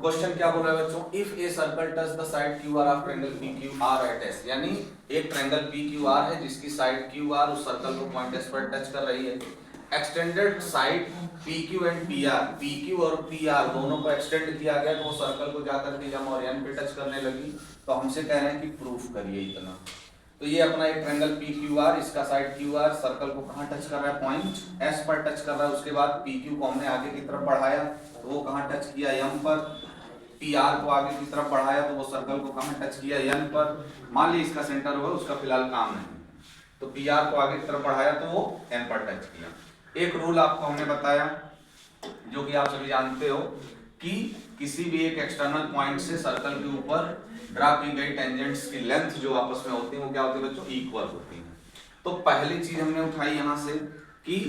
Question क्या बोल रहा है बच्चों, if a circle touch the side Q R of triangle P Q R at S, यानी एक ट्रायंगल पी क्यू आर है जिसकी साइड क्यू आर उस सर्कल को पॉइंट एस पर टच कर रही है। Extended side P Q and P R, P Q और पी आर दोनों को एक्सटेंड किया गया तो वो सर्कल को जाकर के एम और एन पे टच करने लगी। तो हमसे कह रहे हैं कि प्रूफ करिए इतना। तो ये अपना एक ट्रायंगल पी क्यू आर, इसका साइड क्यू आर सर्कल को कहाँ टच कर रहा है, पॉइंट एस पर टच कर रहा है। उसके बाद पी क्यू को हमने आगे की तरफ बढ़ाया तो वो कहाँ टच किया, एम पर। पी आर को आगे की तरफ बढ़ाया तो वो सर्कल को कहाँ टच किया, एन पर। मान ली इसका सेंटर हुआ, उसका फिलहाल काम नहीं, तो पी आर को आगे की तरफ बढ़ाया तो वो एन पर टच किया। एक रूल आपको हमने बताया जो कि आप सभी जानते हो कि किसी भी एक एक्सटर्नल पॉइंट से सर्कल के ऊपर ड्रा की गई टेंजेंट्स की लेंथ जो आपस में होती है वो क्या होती है बच्चों, इक्वल होती है। तो पहली चीज हमने उठाई यहां से कि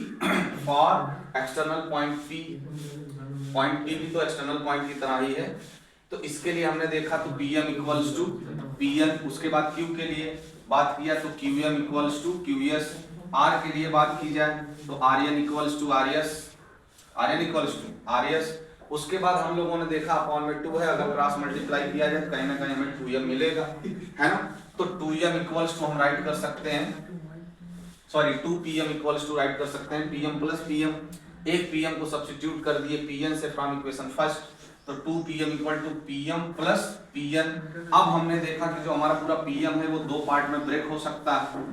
फॉर एक्सटर्नल पॉइंट पी भी तो एक्सटर्नल पॉइंट की तरह ही है, तो इसके लिए हमने देखा तो pm इक्वल्स टू pn, उसके बाद q के लिए बात किया तो qm equals to qs, r के लिए बात की जाए तो rn equals to rs, rn equals to rs। उसके बाद हम लोगों ने देखा अपॉन में 2 है, अगर क्रॉस मल्टीप्लाई किया जाए कहीं ना कहीं हमें 2m मिलेगा, है ना। तो 2m इक्वल्स टू हम राइट कर सकते हैं, sorry 2pm equals to right कर सकते हैं pm प्लस pm। एक pm को सब्स्टिट्यूट कर दिए pn से फ्रॉम इक्वेशन फर्स्ट, तो 2pm equal to pm plus pn। अब हमने देखा कि जो हमारा पूरा pm है वो दो पार्ट में ब्रेक हो सकता है,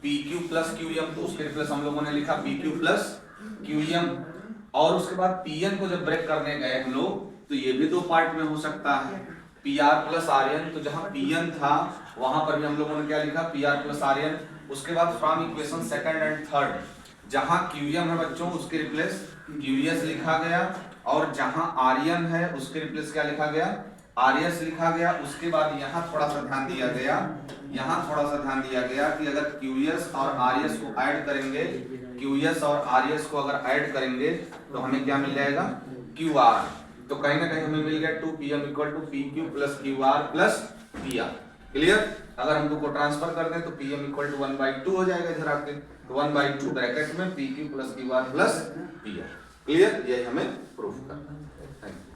pq प्लस qm, तो उसके रिप्लेस हम लोगों ने लिखा pq प्लस qm। और उसके बाद pn को जब ब्रेक करने गए हम लोग तो ये भी दो पार्ट में हो सकता है, pr प्लस rn। तो जहां pn था वहां पर भी हम लोगों ने क्या लिखा, pr प्लस rn। उसके बाद from equation second and third जहां qm है बच्चों उसके रिप्लेस qs लिखा गया, और जहां rn है उसके रिप्लेस क्या लिखा गया, rs लिखा गया। उसके बाद यहाँ थोड़ा सा ध्यान दिया गया, यहाँ थोड़ा सा ध्यान दिया गया कि अगर qs और rs को ऐड करेंगे, qs और rs को अगर ऐड करेंगे तो हमें क्या मिल जाएगा, qr। तो कहीं ना कहीं हमें मिल गया 2pm equal to pq plus qr plus pr। Clear. अगर हम 2 को ट्रांसफर कर दें तो pm इक्वल टू 1/2 हो जाएगा इधर आके, तो 1/2 ब्रैकेट में pq plus qr plus pr। Clear, ये हमें प्रूफ करना है। Thank you.